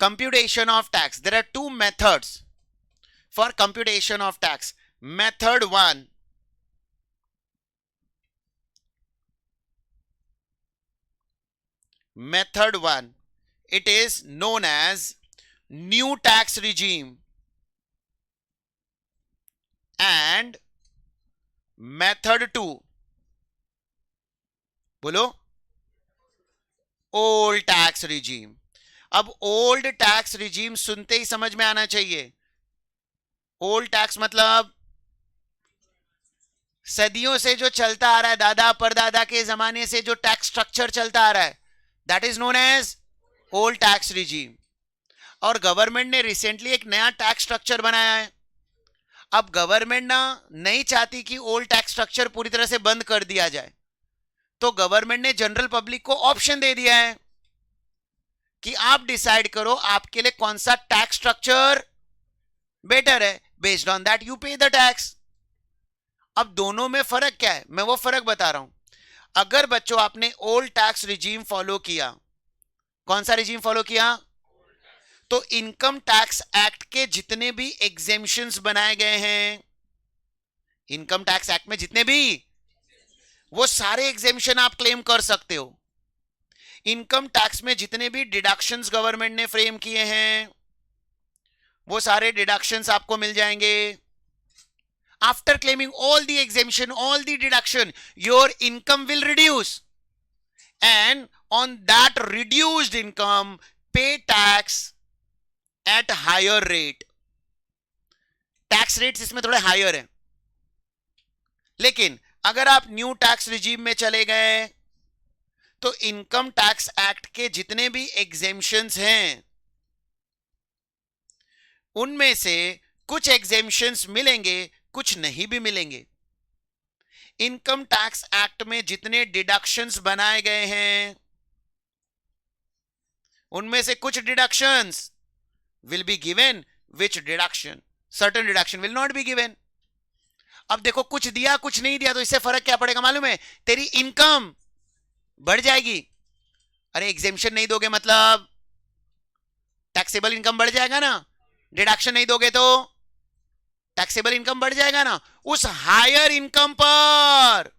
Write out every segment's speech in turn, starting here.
Computation of tax. There are two methods for computation of tax. Method 1, it is known as new tax regime, and method 2, बोलो, old tax regime. अब old tax regime सुनते ही समझ में आना चाहिए. Old tax मतलब सदियों से जो चलता आ रहा है, दादा परदादा के जमाने से जो टैक्स स्ट्रक्चर चलता आ रहा है, that is known as old tax regime. और गवर्नमेंट ने रिसेंटली एक नया टैक्स स्ट्रक्चर बनाया है. अब गवर्नमेंट ना नहीं चाहती कि ओल्ड टैक्स स्ट्रक्चर पूरी तरह से बंद कर दिया जाए, तो गवर्नमेंट ने जनरल पब्लिक को ऑप्शन दे दिया है कि आप डिसाइड करो आपके लिए कौन सा टैक्स स्ट्रक्चर बेटर है. बेस्ड ऑन दैट यू पे द टैक्स. अब दोनों में फर्क क्या है, मैं वो फर्क बता रहा हूं. अगर बच्चों आपने ओल्ड टैक्स रिजीम फॉलो किया, कौन सा रिजीम फॉलो किया, तो इनकम टैक्स एक्ट के जितने भी एग्जेम्पशंस बनाए गए हैं, इनकम टैक्स एक्ट में जितने भी, वो सारे एग्जेम्पशन आप क्लेम कर सकते हो. इनकम टैक्स में जितने भी डिडक्शंस गवर्नमेंट ने फ्रेम किए हैं, वो सारे डिडक्शंस आपको मिल जाएंगे. After claiming all the exemption, all the deduction, your income will reduce, and on that reduced income pay tax at higher rate. Tax rates इसमें थोड़े हायर हैं. लेकिन अगर आप न्यू टैक्स रिजीम में चले गए, तो इनकम टैक्स एक्ट के जितने भी एग्जेम्पशंस हैं, उनमें से कुछ एग्जेम्पशंस मिलेंगे, कुछ नहीं भी मिलेंगे. इनकम टैक्स एक्ट में जितने डिडक्शंस बनाए गए हैं, उनमें से कुछ deductions will be given, which deduction, certain deduction will not be given. अब देखो, कुछ दिया कुछ नहीं दिया, तो इससे फर्क क्या पड़ेगा मालूम है, तेरी इनकम बढ़ जाएगी. अरे एग्जेम्पशन नहीं दोगे मतलब टैक्सेबल इनकम बढ़ जाएगा ना, डिडक्शन नहीं दोगे तो टैक्सेबल इनकम बढ़ जाएगा ना. उस हायर इनकम पर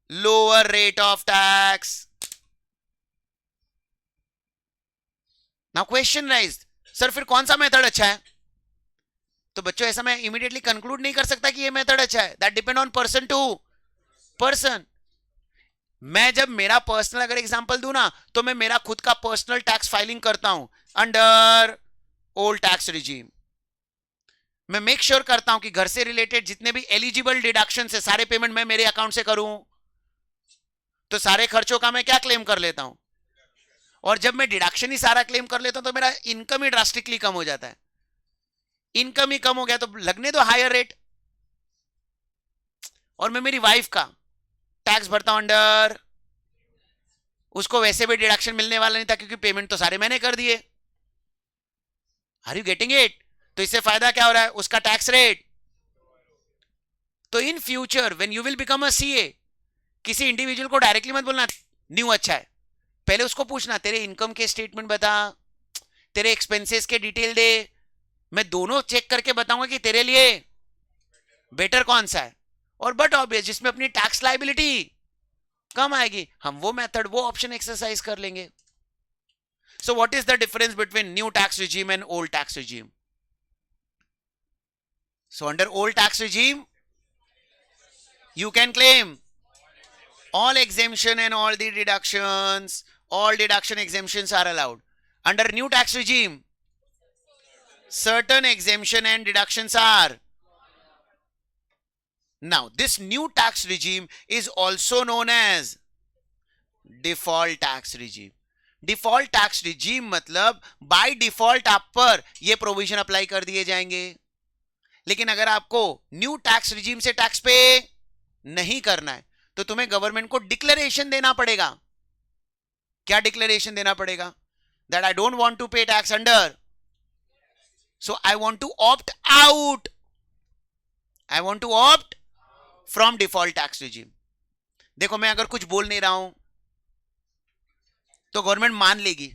lower rate of tax. Now question rise, sir फिर कौन सा मेथड अच्छा है? तो बच्चों ऐसा मैं इमीडिएटली कंक्लूड नहीं कर सकता कि ये मेथड अच्छा है. That depend on person to person. मैं जब मेरा पर्सनल अगर एग्जांपल दूं ना, तो मैं मेरा खुद का पर्सनल टैक्स फाइलिंग करता हूं अंडर ओल्ड टैक्स रिजीम. मैं मेक श्योर करता हूं कि घर से रिलेटेड जितने भी एलिजिबल डिडक्शन है, सारे पेमेंट मैं मेरे अकाउंट से करूं, तो सारे खर्चों का मैं क्या क्लेम कर लेता हूं. और जब मैं डिडक्शन ही सारा क्लेम कर लेता हूं, तो मेरा इनकम ही ड्रास्टिकली कम हो जाता है. इनकम ही कम हो गया तो लगने दो हायर रेट. और मैं मेरी वाइफ का टैक्स भरता हूं अंडर, उसको वैसे भी डिडक्शन मिलने वाला नहीं था क्योंकि पेमेंट तो सारे मैंने कर दिए. Are you getting it? तो इससे फायदा क्या हो रहा है, उसका टैक्स रेट. तो in future when you will become a CA, किसी इंडिविजुअल को डायरेक्टली मत बोलना न्यू अच्छा है. पहले उसको पूछना, तेरे इनकम के स्टेटमेंट बता, तेरे एक्सपेंसेस के डिटेल दे. मैं दोनों चेक करके बताऊंगा कि तेरे लिए बेटर कौन सा है. और बट ऑब्वियस जिसमें अपनी टैक्स लाइबिलिटी कम आएगी, हम वो मेथड, वो ऑप्शन एक्सरसाइज कर लेंगे. So what is the difference between new tax regime and old tax regime? So under old tax regime, you can claim all exemption and all the deductions, all deduction exemptions are allowed. Under new tax regime, certain exemption and deductions are. Now this new tax regime is also known as default tax regime. Default tax regime मतलब by default आप पर ये provision apply कर दिए जाएंगे. लेकिन अगर आपको न्यू टैक्स रिजीम से टैक्स पे नहीं करना है, तो तुम्हें गवर्नमेंट को डिक्लेरेशन देना पड़ेगा. क्या डिक्लेरेशन देना पड़ेगा? That I don't want to pay tax under, so I want to opt out, I want to opt from default tax regime. देखो, मैं अगर कुछ बोल नहीं रहा हूं तो गवर्नमेंट मान लेगी.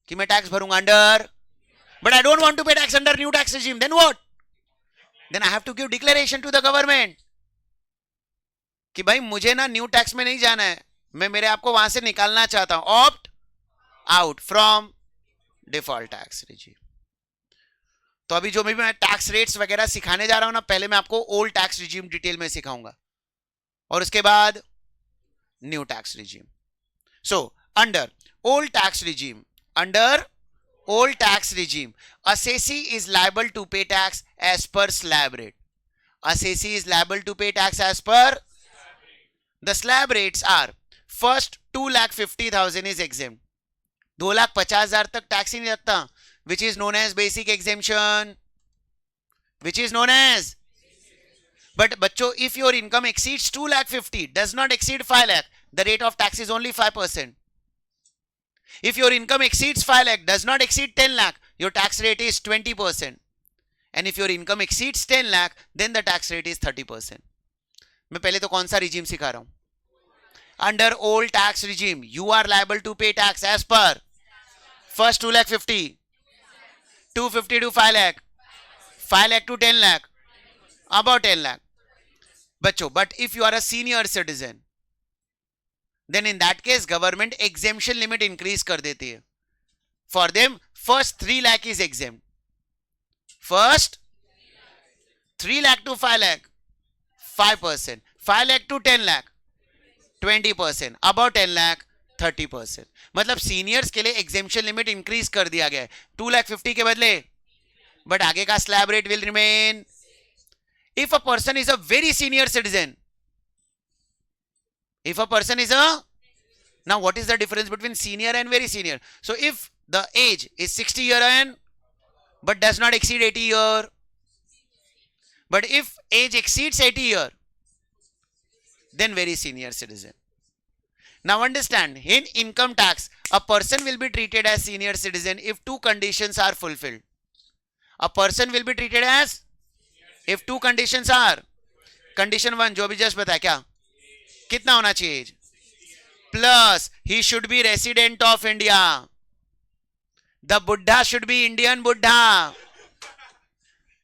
कि मैं टैक्स भरूंगा under, but I don't want to pay tax under new tax regime, then what? Then I have to give declaration to the government कि भाई मुझे ना न्यू टैक्स में नहीं जाना है, मैं मेरे आप को वहां से निकालना चाहता हूं, opt out from default tax regime. तो अभी जो मैं टैक्स रेट्स वगैरह सिखाने जा रहा हूं ना, पहले मैं आपको ओल्ड टैक्स regime डिटेल में सिखाऊंगा और उसके बाद new tax regime. So under old tax regime, under old tax regime, assessee is liable to pay tax as per slab rate. Assessee is liable to pay tax as per the slab rates are first 2,50,000 is exempt. 2,50,000 तक tax ही नहीं लगता, which is known as basic exemption, which is known as. But बच्चों, if your income exceeds 2,50,000, does not exceed 5 lakh, the rate of tax is only 5%. If your income exceeds 5 lakh, does not exceed 10 lakh, your tax rate is 20%. And if your income exceeds 10 lakh, then the tax rate is 30%. मैं पहले तो कौन सा regime सिखा रहा हूं? Under old tax regime, you are liable to pay tax as per first 2,50,000, 250 to 5 lakh, 5 lakh to 10 lakh, about 10 lakh. बच्चों, but if you are a senior citizen, then in that case government exemption limit increase कर देती है. For them, first 3 lakh is exempt. First 3 lakh to 5 lakh, 5%. 5 lakh to 10 lakh, 20%. Above 10 lakh, 30%. मतलब seniors के लिए exemption limit increase कर दिया गया है 2,50,000 के बदले, बट आगे का slab rate will remain. If a person is a very senior citizen, if a person is a, now what is the difference between senior and very senior? So if the age is 60 year and but does not exceed 80 year, but if age exceeds 80 year, then very senior citizen. Now understand, in income tax, a person will be treated as senior citizen if two conditions are fulfilled. A person will be treated as if two conditions are, condition 1 जो अभी just बताया, क्या कितना होना चाहिए age, plus he should be resident of India, the बुड्ढा should be Indian बुड्ढा,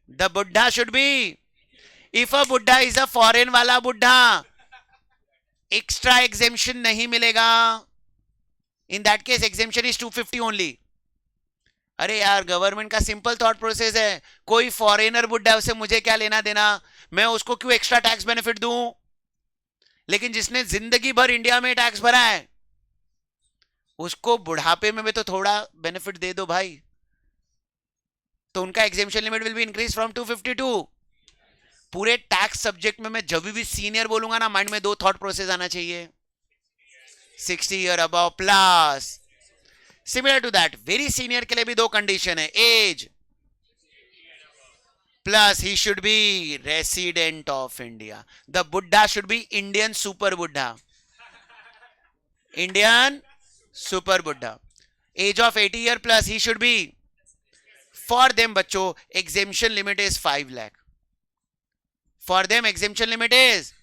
the बुड्ढा शुड बी, इफ अ बुड्ढा इज अ फॉरेन वाला बुड्ढा, एक्स्ट्रा एग्जेम्पशन नहीं मिलेगा. In that case exemption is 250 only. अरे यार, गवर्नमेंट का सिंपल थॉट प्रोसेस है, कोई फॉरेनर बुड्ढा, उसे मुझे क्या लेना देना, मैं उसको क्यों एक्स्ट्रा टैक्स बेनिफिट दूं. लेकिन जिसने जिंदगी भर इंडिया में टैक्स भरा है, उसको बुढ़ापे में भी तो थोड़ा बेनिफिट दे दो भाई. तो उनका exemption limit will be increase from 250 to. पूरे टैक्स सब्जेक्ट में मैं जब भी सीनियर बोलूंगा ना, माइंड में दो थॉट प्रोसेस आना चाहिए, 60 year above plus. Similar to that, very senior के लिए भी दो कंडीशन है, age plus he should be resident of India. The बुड्ढा should be Indian super buddha, Indian super buddha. Age of 80 year plus he should be. For them बच्चों exemption limit is 5 lakh. For them exemption limit is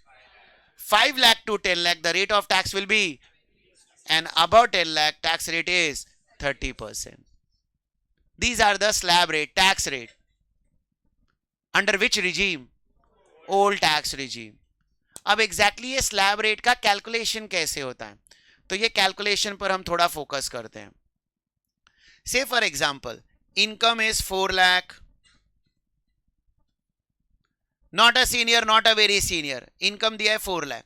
5 lakh to 10 lakh. The rate of tax will be, and above 10 lakh tax rate is 30%. These are the slab rate, tax rate. Under which regime? Old tax regime. अब exactly ये slab rate का calculation कैसे होता है, तो ये calculation पर हम थोड़ा फोकस करते हैं. से for example, income is 4 lakh, not a senior, not a very senior, income दिया है 4 lakh.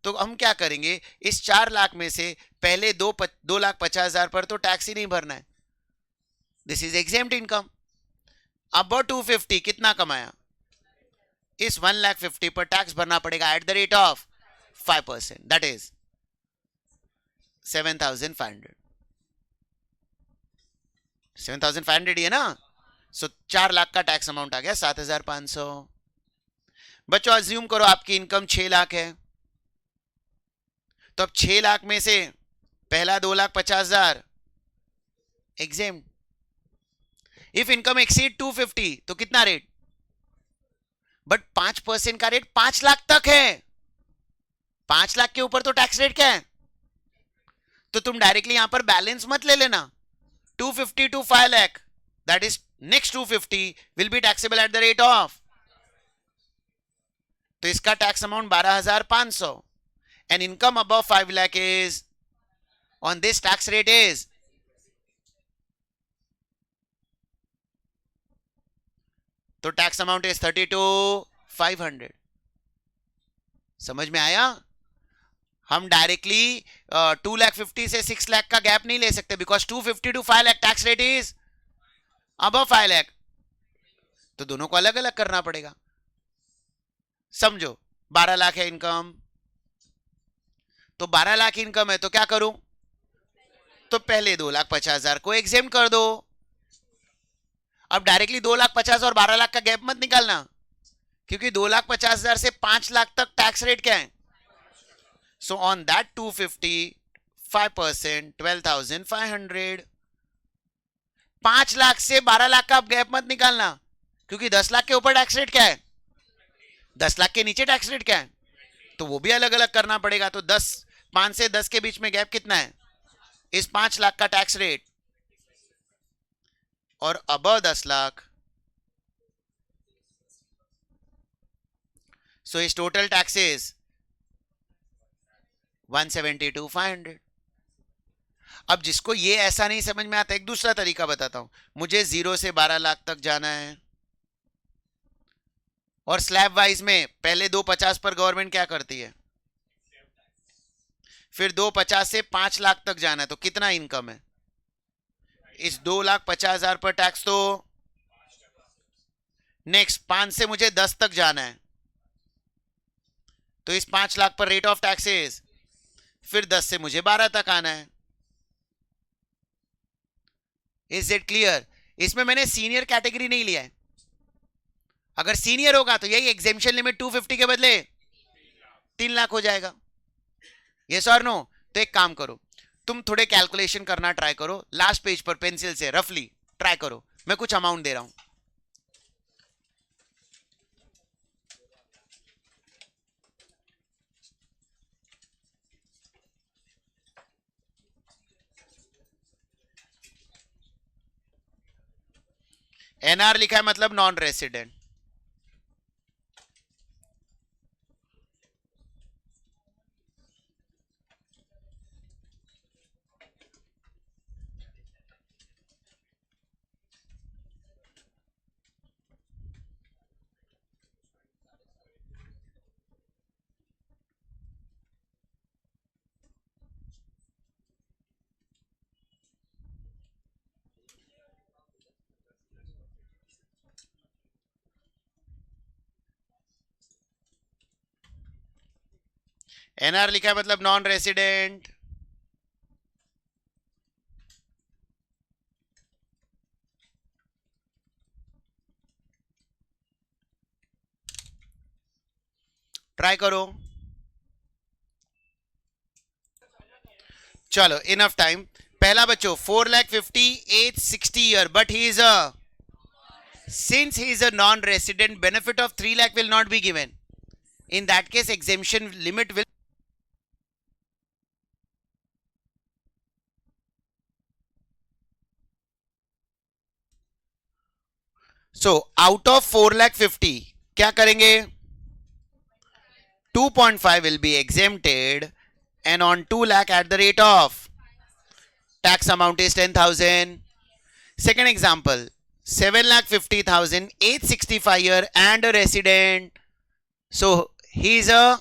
तो हम क्या करेंगे, इस 4 लाख में से पहले 2,50,000 पर तो टैक्स ही नहीं भरना है, दिस इज एग्जेम्प्ट इनकम. अब 250 कितना कमाया, इस 1,50,000 पर टैक्स भरना पड़ेगा at the rate of 5%, that is 7,500. 7,500 है ना. सो 4 लाख का टैक्स अमाउंट आ गया 7,500. बच्चों अज्यूम करो आपकी इनकम 6 लाख है, तो अब 6 लाख में से पहला 2,50,000 एग्जेम्प्ट. इफ इनकम एक्सीड 250 तो कितना रेट, बट 5% का रेट 5 लाख तक है. 5 लाख के ऊपर तो टैक्स रेट क्या है, तो तुम डायरेक्टली यहां पर बैलेंस मत ले लेना, 250 to 5 lakh, that is next 250 will be taxable at the rate of, तो इसका tax amount 12,500 and income above 5 lakh is on this tax rate is, तो टैक्स अमाउंट इज 32,500. समझ में आया? हम डायरेक्टली 2,50,000 से 6 लाख का गैप नहीं ले सकते because 250 to 5 lakh tax rate is above 5 lakh, तो दोनों को अलग अलग करना पड़ेगा. समझो 12 लाख है इनकम, तो 12 लाख इनकम है तो क्या करूं, तो पहले 2,50,000 को एग्जेम्प्ट कर दो. अब डायरेक्टली 2,50,000 और 12 लाख का गैप मत निकालना, क्योंकि 2,50,000 से 5 लाख तक टैक्स रेट क्या है. So on that 250 5% 12,500. 5 लाख से 12 लाख का गैप मत निकालना, क्योंकि 10 लाख के ऊपर टैक्स रेट क्या है, 10 लाख के नीचे टैक्स रेट क्या है, तो वो भी अलग अलग करना पड़ेगा. तो 5 से 10 के बीच में गैप कितना है, इस 5 लाख का टैक्स रेट, और अबव 10 लाख, सो इस टोटल टैक्सेस 172,500. अब जिसको ये ऐसा नहीं समझ में आता, एक दूसरा तरीका बताता हूं. मुझे 0 से 12 लाख तक जाना है और स्लैब वाइज में पहले 250 पर गवर्नमेंट क्या करती है, फिर 250 से 5 लाख तक जाना है, तो कितना इनकम है, इस 2,50,000 पर टैक्स. तो नेक्स्ट 5 से मुझे 10 तक जाना है, तो इस 5 लाख पर रेट ऑफ टैक्सेस, फिर 10 से मुझे 12 तक आना है. Is it clear? इसमें मैंने सीनियर कैटेगरी नहीं लिया है. अगर सीनियर होगा तो यही एग्जेम्पशन लिमिट 250 के बदले 3 लाख हो जाएगा. यस और नो? तो एक काम करो, तुम थोड़े कैलकुलेशन करना ट्राई करो, लास्ट पेज पर पेंसिल से रफली ट्राई करो. मैं कुछ अमाउंट दे रहा हूं. एनआर लिखा है मतलब नॉन रेसिडेंट. एनआर लिखा है मतलब नॉन रेसिडेंट. ट्राई करो. चलो इनफ टाइम. पहला बच्चों 4,50,000 age 60 year, but he is a, since he is a non-resident, benefit of 3 lakh will not be given. In that case exemption limit will, so out of 4,50,000 क्या करेंगे, 2.5 will be exempted and on 2 lakh at the rate of tax amount is 10,000. Second example, 7,50,000 age 65 year and a resident, so he is a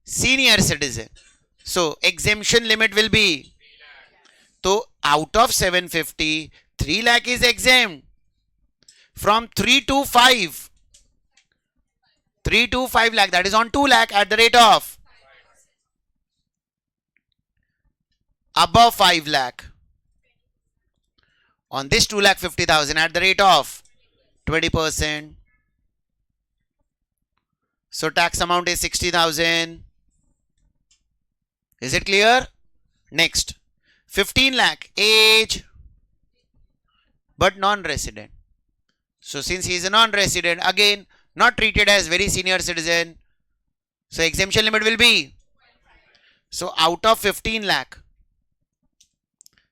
senior citizen, so exemption limit will be, so out of 750 3 lakh is exempt. From 3 to 5 lakh, that is on 2 lakh at the rate of above 5 lakh, on this 2,50,000 at the rate of 20%, so tax amount is 60,000. Is it clear? Next 15 lakh age but non-resident, so since he is a non-resident, again not treated as very senior citizen, so exemption limit will be, so out of 15 lakh,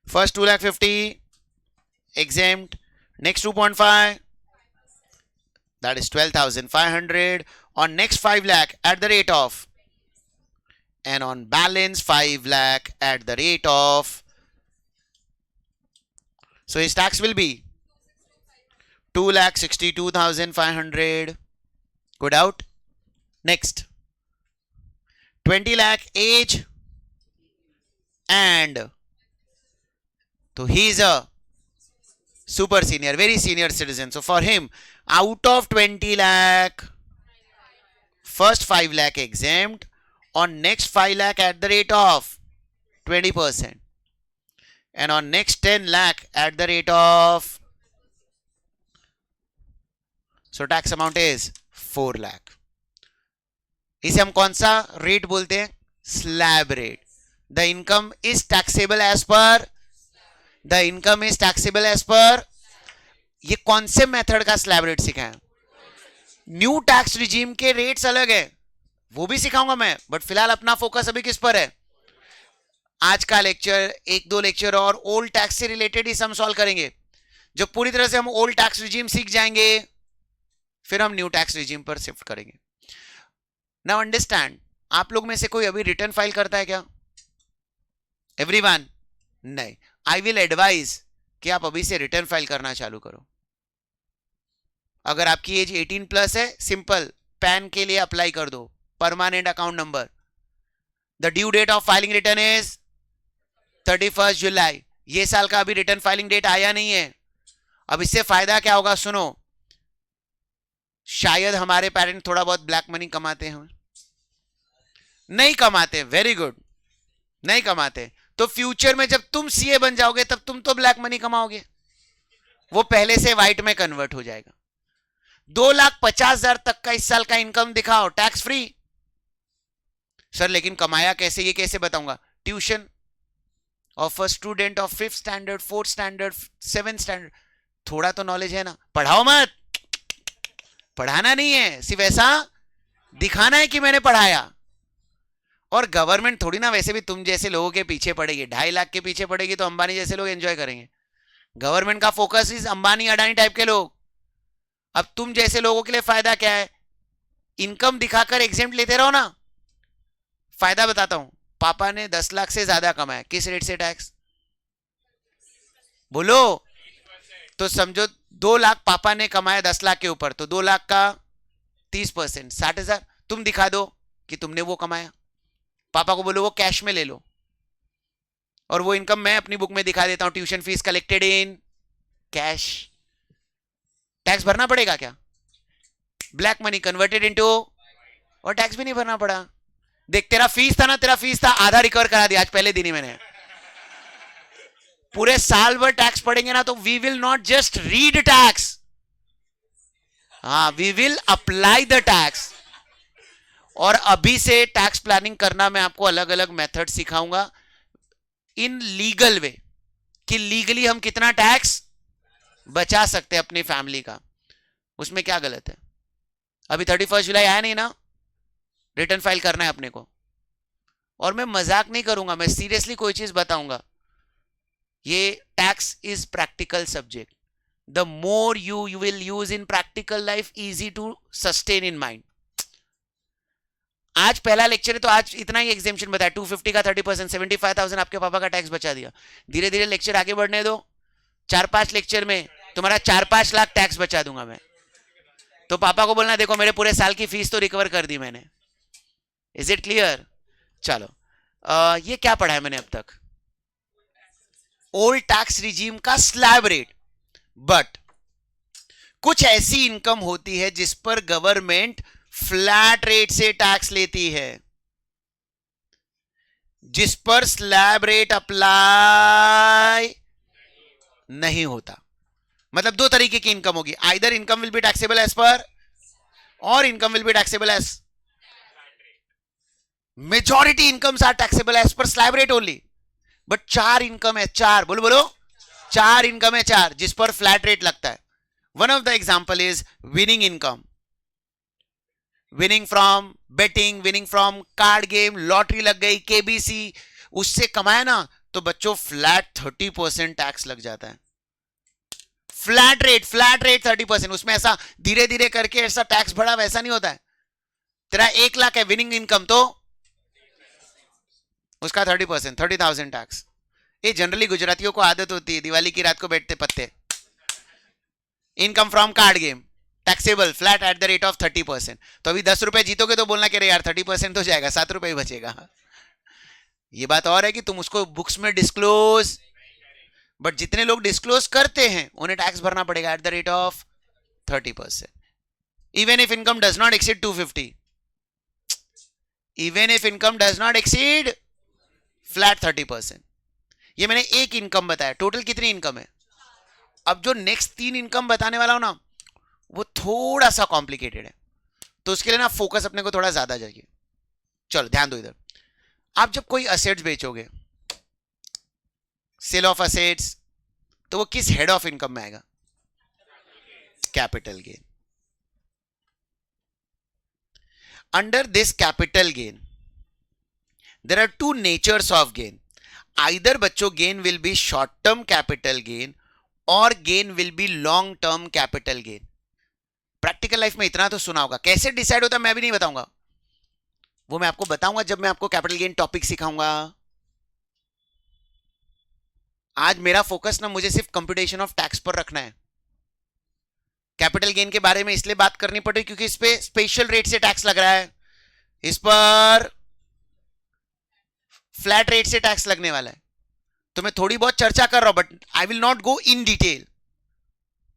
first 2,50,000 exempt. Next 2.5, that is 12,500. On next 5 lakh at the rate of, and on balance 5 lakh at the rate of, so his tax will be 2,62,500. Good out. Next 20 lakh age, and so he is a super senior, very senior citizen. So for him, out of 20 lakh, first 5 lakh exempt, on next 5 lakh at the rate of 20%, and on next 10 lakh at the rate of, so tax amount is 4 lakh. इसे हम कौन सा rate बोलते हैं? Slab rate. The income is taxable as per, the income is taxable as per. ये कौन से method का स्लैब रेट सिखाएं? न्यू टैक्स रिजीम के रेट्स अलग है, वो भी सिखाऊंगा मैं, बट फिलहाल अपना फोकस अभी किस पर है? आज का लेक्चर, एक दो लेक्चर और ओल्ड टैक्स से रिलेटेड ही हम सॉल्व करेंगे. जब पूरी तरह से हम ओल्ड टैक्स रिजीम सीख जाएंगे, फिर हम न्यू टैक्स रिजीम पर शिफ्ट करेंगे. नाउ अंडरस्टैंड, आप लोग में से कोई अभी रिटर्न फाइल करता है क्या? एवरीवन? नहीं. आई विल एडवाइज कि आप अभी से रिटर्न फाइल करना चालू करो. अगर आपकी एज 18 प्लस है, सिंपल पैन के लिए अप्लाई कर दो, permanent account number. The due date of filing return is 31 July. ये साल का अभी रिटर्न फाइलिंग डेट आया नहीं है. अब इससे फायदा क्या होगा? सुनो, शायद हमारे पेरेंट थोड़ा बहुत ब्लैक मनी कमाते हैं, नहीं कमाते, वेरी गुड, नहीं कमाते, तो फ्यूचर में जब तुम सीए बन जाओगे तब तुम तो ब्लैक मनी कमाओगे, वो पहले से व्हाइट में कन्वर्ट हो जाएगा. 2,50,000 तक का इस साल का इनकम दिखाओ, टैक्स फ्री. सर लेकिन कमाया कैसे, ये कैसे बताऊंगा? Tuition of a student of 5th standard, 4th standard, 7th standard. थोड़ा तो नॉलेज है ना, पढ़ाओ मत, पढ़ाना नहीं है, सिर्फ ऐसा दिखाना है कि मैंने पढ़ाया. और गवर्नमेंट थोड़ी ना वैसे भी तुम जैसे लोगों के पीछे पड़ेगी. 2.5 लाख के पीछे पड़ेगी तो अंबानी जैसे लोग एंजॉय करेंगे. गवर्नमेंट का focus is Ambani Adani type के लोग. अब तुम जैसे लोगों के लिए फायदा क्या है? इनकम दिखाकर एग्जेम्प्ट लेते रहो ना. फायदा बताता हूं. पापा ने 10 लाख से ज्यादा कमाया, किस रेट से टैक्स बोलो? तो समझो 2 लाख पापा ने कमाया 10 लाख के ऊपर, तो 2 लाख का 30%, 60,000. तुम दिखा दो कि तुमने वो कमाया. पापा को बोलो वो कैश में ले लो, और वो इनकम मैं अपनी बुक में दिखा देता हूं, tuition fees collected in cash. Tax भरना पड़ेगा क्या? ब्लैक मनी कन्वर्टेड इनटू, और टैक्स भी नहीं भरना पड़ा. देख तेरा फीस था ना, तेरा फीस था, आधा रिकवर करा दिया आज पहले दिन ही मैंने. पूरे साल भर टैक्स पढ़ेंगे ना तो we will not just read tax, हाँ we will apply the tax. और अभी से टैक्स प्लानिंग करना मैं आपको अलग अलग मेथड सिखाऊंगा इन लीगल वे, कि लीगली हम कितना टैक्स बचा सकते हैं अपनी फैमिली का. उसमें क्या गलत है? अभी 31 जुलाई आया नहीं ना, रिटर्न फाइल करना है अपने को. और मैं मजाक नहीं करूंगा, मैं सीरियसली कोई चीज बताऊंगा. ये tax is practical subject. The more you will use in practical life, easy to sustain in mind. आज पहला लेक्चर है तो आज इतना ही एग्जेम्पशन बताया. 250 का 30%, 75,000 आपके पापा का टैक्स बचा दिया. धीरे धीरे लेक्चर आगे बढ़ने दो, 4-5 लेक्चर में तुम्हारा 4-5 लाख टैक्स बचा दूंगा मैं. तो पापा को बोलना देखो मेरे पूरे साल की फीस तो रिकवर कर दी मैंने. Is it clear? चलो ये क्या पढ़ा है मैंने अब तक? ओल्ड टैक्स रिजीम का स्लैब रेट. बट कुछ ऐसी इनकम होती है जिस पर गवर्नमेंट फ्लैट रेट से टैक्स लेती है, जिस पर स्लैब रेट अप्लाई नहीं होता. मतलब 2 तरीके की इनकम होगी. Either income will be taxable as per, और income will be taxable as. Majority incomes are taxable as per slab rate only. But 4 income है, 4 बोलो बोलो, 4 इनकम है, 4 जिस पर फ्लैट रेट लगता है. One of the example is winning income. Winning from betting, winning from card game, lottery लग गई, केबीसी, उससे कमाया ना तो बच्चों फ्लैट 30% टैक्स लग जाता है. Flat rate 30%। उसमें ऐसा धीरे धीरे करके ऐसा टैक्स बढ़ा वैसा नहीं होता है। तेरा 1 लाख है विनिंग इनकम तो उसका 30%, 30,000 टैक्स। ये जनरली गुजरातियों को आदत होती है दिवाली की रात को बैठते पत्ते। Income from card game taxable flat at the rate of 30%। तो अभी 10 रुपए जीतोगे तो बोलना कि यार 30% तो जाएगा, 7 रुपए ही बचेगा। ये बात और है कि तुम उसको बुक्स में डिस्क्लोज, बट जितने लोग डिस्क्लोज करते हैं उन्हें टैक्स भरना पड़ेगा at the rate of 30%, even if income does not exceed 250, even if income does not exceed flat 30%। ये मैंने एक इनकम बताया, टोटल कितनी इनकम है। अब जो नेक्स्ट 3 इनकम बताने वाला हूं ना वो थोड़ा सा कॉम्प्लिकेटेड है, तो उसके लिए ना फोकस अपने को थोड़ा ज्यादा चाहिए। चलो ध्यान दो इधर। आप जब कोई असेट्स बेचोगे, सेल ऑफ असेट्स, तो वो किस हेड ऑफ इनकम में आएगा? Capital gain. Under this capital gain there are 2 natures of gain. Either बच्चों gain will be short term capital gain और gain will be long term capital gain. Practical life में इतना तो सुना होगा, कैसे डिसाइड होता है मैं भी नहीं बताऊंगा, वो मैं आपको बताऊंगा जब मैं आपको कैपिटल गेन टॉपिक सिखाऊंगा। आज मेरा फोकस ना मुझे सिर्फ कंप्यूटेशन ऑफ टैक्स पर रखना है। कैपिटल गेन के बारे में इसलिए बात करनी पड़ी क्योंकि इस पे स्पेशल रेट से टैक्स लग रहा है, इस पर फ्लैट रेट से टैक्स लगने वाला है। तो मैं थोड़ी बहुत चर्चा कर रहा हूं but I will not go in detail.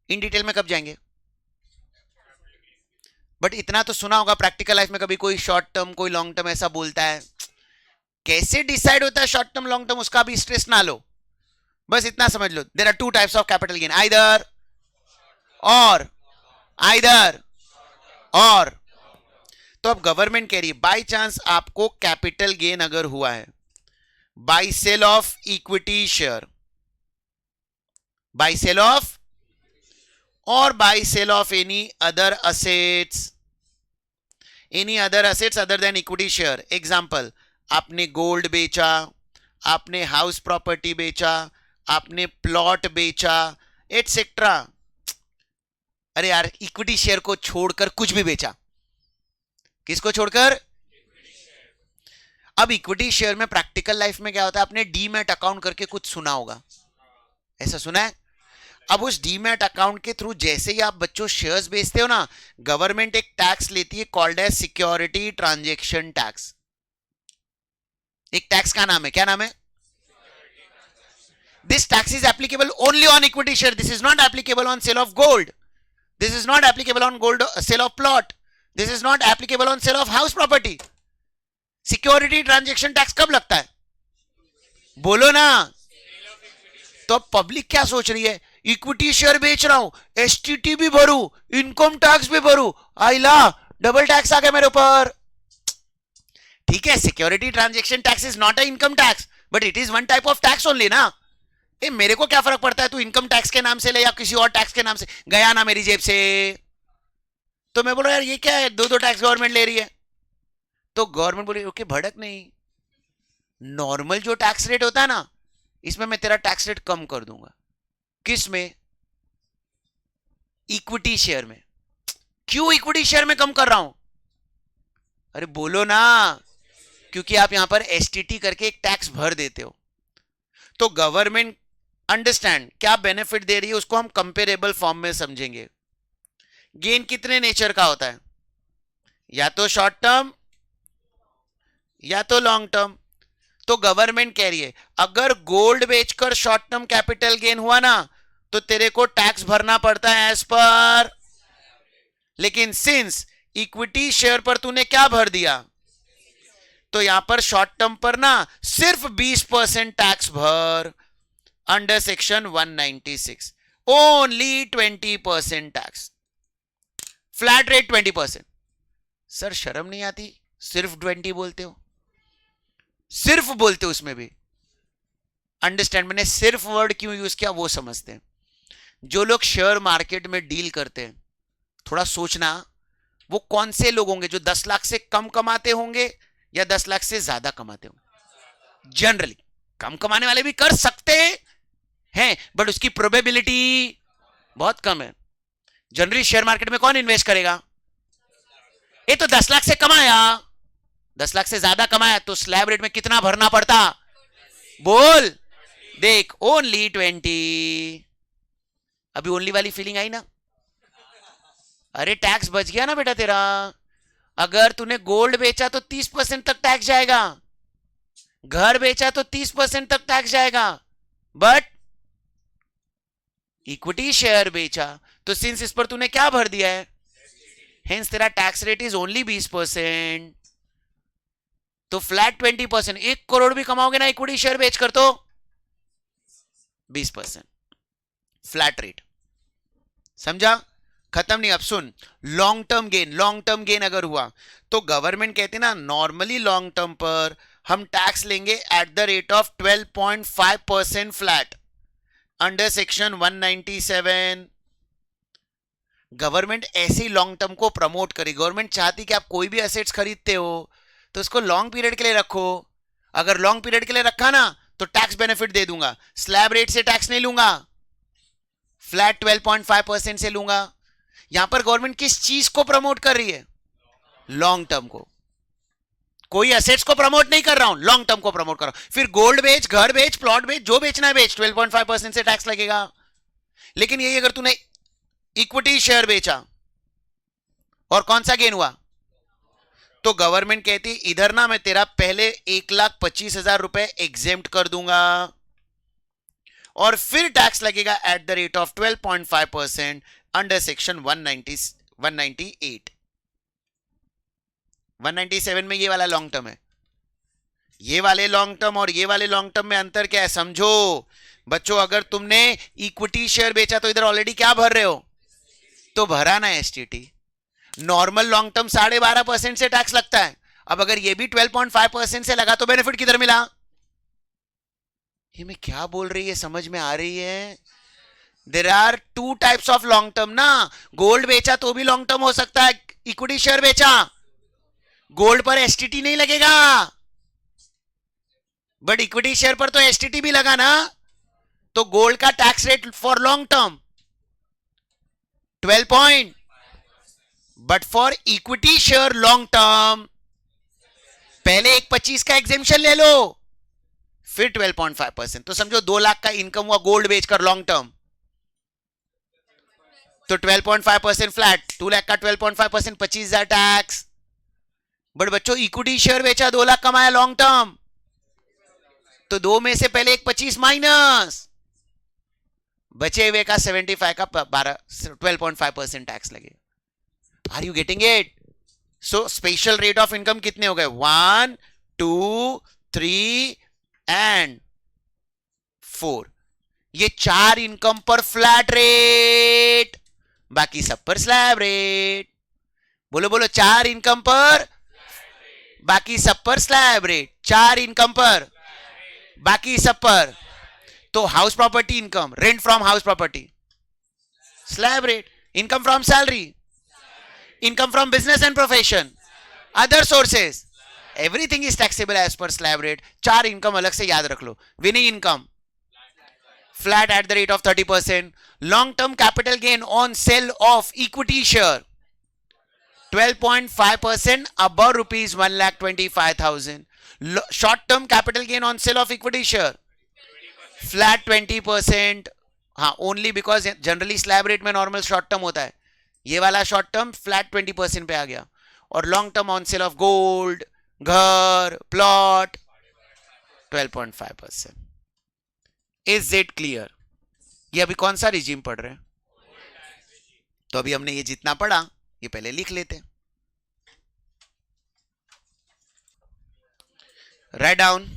In detail में कब जाएंगे? बट इतना तो सुना होगा प्रैक्टिकल लाइफ में कभी कोई शॉर्ट टर्म कोई लॉन्ग टर्म ऐसा बोलता है। कैसे डिसाइड होता है शॉर्ट टर्म लॉन्ग टर्म उसका भी स्ट्रेस ना लो, बस इतना समझ लो there are 2 types of capital gain, either और, आइदर और। तो अब गवर्नमेंट कह रही है बाय चांस आपको कैपिटल गेन अगर हुआ है by sale of equity share, by sale of और by sale of any other assets, any other assets other than equity share. Example, आपने गोल्ड बेचा, आपने हाउस प्रॉपर्टी बेचा, आपने प्लॉट बेचा एटसेट्रा। अरे यार इक्विटी शेयर को छोड़कर कुछ भी बेचा। किसको छोड़कर? अब इक्विटी शेयर में प्रैक्टिकल लाइफ में क्या होता है, आपने डीमैट अकाउंट करके कुछ सुना होगा, ऐसा सुना है? अब उस डीमैट अकाउंट के थ्रू जैसे ही आप बच्चों शेयर्स बेचते हो ना, गवर्नमेंट एक टैक्स लेती है called as security transaction tax. एक टैक्स का नाम है, क्या नाम है? This tax is applicable only on equity share, this is not applicable on sale of gold, this is not applicable on gold sale of plot, this is not applicable on sale of house property. Security transaction tax कब लगता है? बोलो ना। तो public क्या सोच रही है, इक्विटी शेयर बेच रहा हूं, एसटीटी भी भरू, इनकम टैक्स भी भरू, आइला डबल टैक्स आ गया मेरे ऊपर। ठीक है, security transaction tax is not a income tax but it is one type of tax only ना। ए मेरे को क्या फर्क पड़ता है तू इनकम टैक्स के नाम से ले या किसी और टैक्स के नाम से, गया ना मेरी जेब से। तो मैं बोल रहा यार ये क्या है, 2 टैक्स गवर्नमेंट ले रही है। तो गवर्नमेंट बोली ओके भड़क नहीं, नॉर्मल जो टैक्स रेट होता है ना इसमें मैं तेरा टैक्स रेट कम कर दूंगा। किस में? इक्विटी शेयर में। क्यों इक्विटी शेयर में कम कर रहा हूं? अरे बोलो ना। क्योंकि आप यहां पर एसटीटी करके एक टैक्स भर देते हो। तो गवर्नमेंट अंडरस्टैंड क्या बेनिफिट दे रही है उसको हम कंपेरेबल फॉर्म में समझेंगे। गेन कितने नेचर का होता है, या तो शॉर्ट टर्म या तो लॉन्ग टर्म। तो गवर्नमेंट कह रही है अगर गोल्ड बेचकर शॉर्ट टर्म कैपिटल गेन हुआ ना तो तेरे को टैक्स भरना पड़ता है एज पर, लेकिन सिंस इक्विटी शेयर पर तूने क्या भर दिया तो यहां पर शॉर्ट टर्म पर ना सिर्फ 20% टैक्स भर under section 196, only 20% tax, flat rate 20%। Sir शर्म नहीं आती, सिर्फ 20 बोलते हो, सिर्फ बोलते हो उसमें भी। अंडरस्टैंड, मैंने सिर्फ वर्ड क्यों यूज किया वो समझते हैं। जो लोग शेयर मार्केट में डील करते हैं थोड़ा सोचना वो कौन से लोग होंगे जो 10 लाख से कम कमाते होंगे या 10 लाख से ज्यादा कमाते होंगे। जनरली कम कमाने वाले भी कर सकते हैं बट उसकी प्रोबेबिलिटी बहुत कम है। जनरली शेयर मार्केट में कौन इन्वेस्ट करेगा? ये तो 10 लाख से कमाया, 10 लाख से ज्यादा कमाया तो स्लैब रेट में कितना भरना पड़ता? बोल। देख ओनली 20। अभी ओनली वाली फीलिंग आई ना? अरे टैक्स बच गया ना बेटा तेरा। अगर तूने गोल्ड बेचा तो 30% तक टैक्स जाएगा, घर बेचा तो 30% तक टैक्स जाएगा, बट इक्विटी शेयर बेचा तो सिंस इस पर तूने क्या भर दिया है, हेंस तेरा टैक्स रेट इज ओनली 20%। तो फ्लैट 20%, 1 करोड़ भी कमाओगे ना इक्विटी शेयर बेचकर तो 20% फ्लैट रेट। समझा? खत्म नहीं। अब सुन, long term gain, long term gain अगर हुआ तो गवर्नमेंट कहती ना नॉर्मली लॉन्ग टर्म पर हम टैक्स लेंगे at the rate of 12.5% flat under section 197। Government ऐसे ही लॉन्ग टर्म को प्रमोट करी। गवर्नमेंट चाहती कि आप कोई भी एसेट्स खरीदते हो तो उसको लॉन्ग पीरियड के लिए रखो। अगर लॉन्ग पीरियड के लिए रखा ना तो टैक्स बेनिफिट दे दूंगा, स्लैब रेट से टैक्स नहीं लूंगा, फ्लैट 12.5% से लूंगा। यहां पर गवर्नमेंट किस चीज को प्रमोट कर रही है? लॉन्ग टर्म को। कोई एसेट्स को प्रमोट नहीं कर रहा हूं, लॉन्ग टर्म को प्रमोट कर रहा हूं। फिर गोल्ड बेच, घर बेच, प्लॉट बेच, जो बेचना है बेच, 12.5% से टैक्स लगेगा। लेकिन यही अगर तूने इक्विटी शेयर बेचा और कौन सा गेन हुआ, तो गवर्नमेंट कहती इधर ना मैं तेरा पहले 1,25,000 रुपए एग्जेम्प्ट कर दूंगा और फिर टैक्स लगेगा at the rate of 12.5% under section 198। 197 में ये वाला लॉन्ग टर्म है। ये वाले लॉन्ग टर्म और ये वाले लॉन्ग टर्म में अंतर क्या है समझो बच्चों। अगर तुमने इक्विटी शेयर बेचा तो इधर ऑलरेडी क्या भर रहे हो, तो भरा ना एसटीटी। नॉर्मल लॉन्ग टर्म 12.5% से टैक्स लगता है। अब अगर ये भी 12.5% से लगा तो बेनिफिट किधर मिला? ये मैं क्या बोल रही है, समझ में आ रही है? There are two types of long term ना। गोल्ड बेचा तो भी लॉन्ग टर्म हो सकता है, इक्विटी शेयर बेचा गोल्ड पर एसटीटी नहीं लगेगा, बट इक्विटी शेयर पर तो एसटीटी भी लगा ना। तो गोल्ड का tax rate for long term 12 point, but for equity share long term पहले 1,25 का एग्जेम्पशन ले लो फिर 12.5%। तो समझो 2 लाख का इनकम हुआ गोल्ड बेचकर लॉन्ग टर्म, तो 12.5% फ्लैट, 2 लाख का 12.5% 25,000 टैक्स। बट बच्चों इक्विटी शेयर बेचा 2 लाख कमाया लॉन्ग टर्म, तो 2 में से पहले 1,25 माइनस, बचे हुए का 75 का 12.5% टैक्स लगे। Are you getting it? So special rate of income कितने हो गए? 1, 2, 3 एंड 4। ये 4 इनकम पर फ्लैट रेट, बाकी सब पर स्लैब रेट। बोलो बोलो, 4 इनकम पर, बाकी सब पर स्लैब रेट। 4 इनकम पर, बाकी सब पर। तो house property income, rent from house property, slab rate. Income from salary, income from business and profession, other sources, everything is taxable as per slab rate. 4 income अलग से याद रख लो। Winning income flat at the rate of 30%. Long-term capital gain on sale of equity share 12.5% above rupees 1,25,000. Short-term capital gain on sale of equity share flat 20%. हाँ, only because generally slab rate में normal short term होता है, ये वाला short term flat 20% पे आ गया। और long term on sale of gold, घर, प्लॉट 12.5%। Is it clear? ये अभी कौन सा रिजीम पढ़ रहे हैं? तो अभी हमने ये जितना पढ़ा ये पहले लिख लेते हैं। Right down.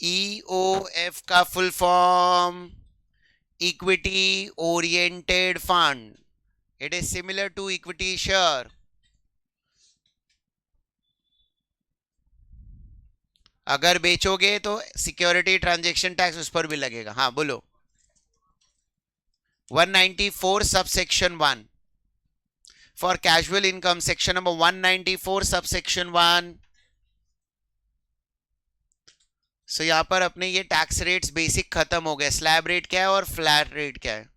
EOF का full form equity oriented fund. It is similar to equity share. अगर बेचोगे तो सिक्योरिटी ट्रांजैक्शन टैक्स उस पर भी लगेगा। हाँ बोलो। 194 subsection 1 for casual income, section number 194 subsection 1। सो यहां पर अपने ये टैक्स रेट्स बेसिक खत्म हो गए। स्लैब रेट क्या है और फ्लैट रेट क्या है?